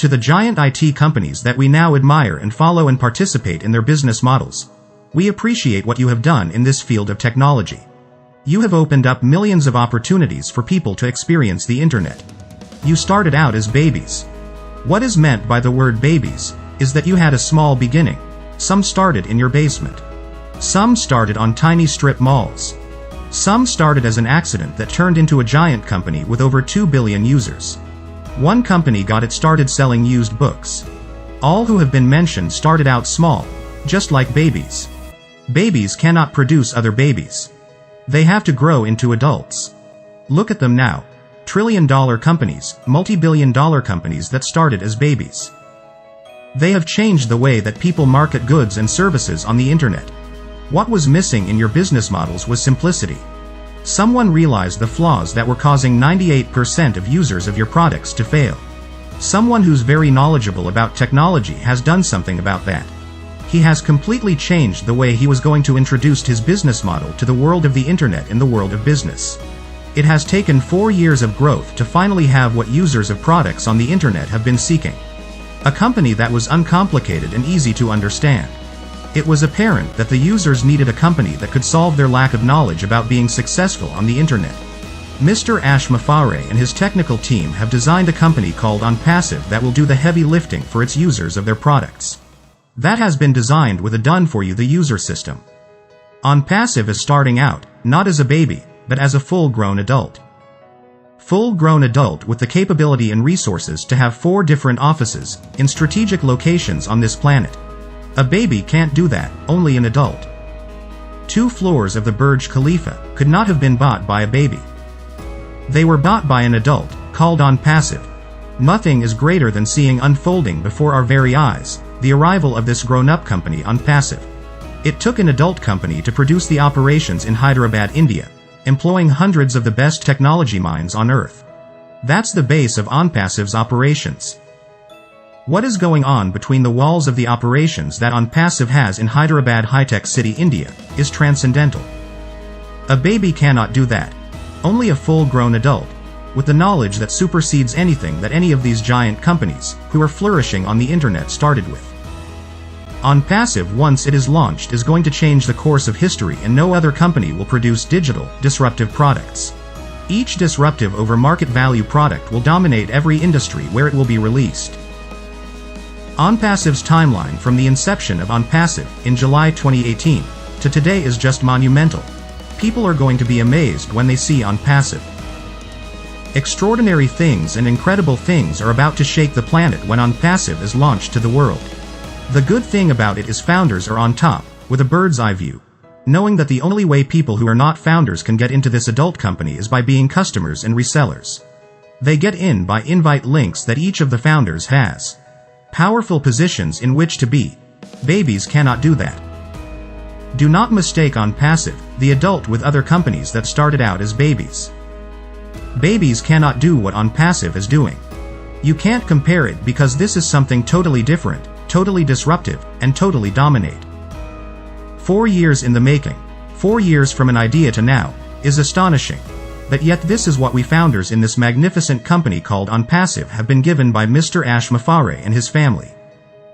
To the giant IT companies that we now admire and follow and participate in their business models, we appreciate what you have done in this field of technology. You have opened up millions of opportunities for people to experience the internet. You started out as babies. What is meant by the word babies is that you had a small beginning. Some started in your basement. Some started on tiny strip malls. Some started as an accident that turned into a giant company with over 2 billion users. One company got it started selling used books. All who have been mentioned started out small, just like babies. Babies cannot produce other babies. They have to grow into adults. Look at them now. Trillion-dollar companies, multi-billion-dollar companies that started as babies. They have changed the way that people market goods and services on the internet. What was missing in your business models was simplicity. Someone realized the flaws that were causing 98% of users of your products to fail. Someone who's very knowledgeable about technology has done something about that. He has completely changed the way he was going to introduce his business model to the world of the internet and the world of business. It has taken 4 years of growth to finally have what users of products on the internet have been seeking. A company that was uncomplicated and easy to understand. It was apparent that the users needed a company that could solve their lack of knowledge about being successful on the internet. Mr. Ash Mafare and his technical team have designed a company called ONPASSIVE that will do the heavy lifting for its users of their products. That has been designed with a done-for-you the user system. ONPASSIVE is starting out, not as a baby, but as a full-grown adult. Full-grown adult with the capability and resources to have 4 different offices, in strategic locations on this planet. A baby can't do that, only an adult. 2 floors of the Burj Khalifa could not have been bought by a baby. They were bought by an adult, called ONPASSIVE. Nothing is greater than seeing unfolding before our very eyes, the arrival of this grown-up company ONPASSIVE. It took an adult company to produce the operations in Hyderabad, India, employing hundreds of the best technology minds on Earth. That's the base of ONPASSIVE's operations. What is going on between the walls of the operations that ONPASSIVE has in Hyderabad high-tech city, India, is transcendental. A baby cannot do that. Only a full-grown adult, with the knowledge that supersedes anything that any of these giant companies, who are flourishing on the internet, started with. ONPASSIVE, once it is launched, is going to change the course of history, and no other company will produce digital, disruptive products. Each disruptive over market value product will dominate every industry where it will be released. ONPASSIVE's timeline from the inception of ONPASSIVE, in July 2018, to today is just monumental. People are going to be amazed when they see ONPASSIVE. Extraordinary things and incredible things are about to shake the planet when ONPASSIVE is launched to the world. The good thing about it is founders are on top, with a bird's eye view, knowing that the only way people who are not founders can get into this adult company is by being customers and resellers. They get in by invite links that each of the founders has. Powerful positions in which to be. Babies cannot do that. Do not mistake ONPASSIVE, the adult, with other companies that started out as babies. Babies cannot do what ONPASSIVE is doing. You can't compare it because this is something totally different, totally disruptive, and totally dominate. 4 years in the making, 4 years from an idea to now, is astonishing. But yet this is what we founders in this magnificent company called ONPASSIVE have been given by Mr. Ash Mafare and his family.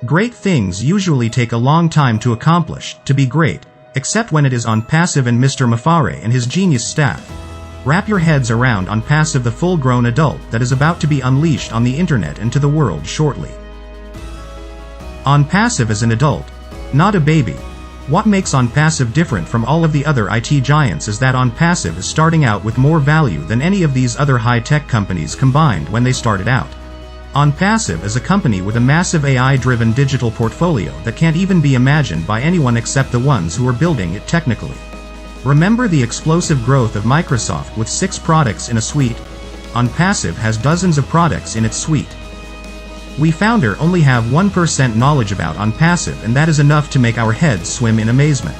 Great things usually take a long time to accomplish, to be great, except when it is ONPASSIVE and Mr. Mafare and his genius staff. Wrap your heads around ONPASSIVE, the full-grown adult that is about to be unleashed on the internet and to the world shortly. ONPASSIVE is an adult, not a baby. What makes ONPASSIVE different from all of the other IT giants is that ONPASSIVE is starting out with more value than any of these other high-tech companies combined when they started out. ONPASSIVE is a company with a massive AI-driven digital portfolio that can't even be imagined by anyone except the ones who are building it technically. Remember the explosive growth of Microsoft with 6 products in a suite? ONPASSIVE has dozens of products in its suite. We founder only have 1% knowledge about ONPASSIVE, and that is enough to make our heads swim in amazement.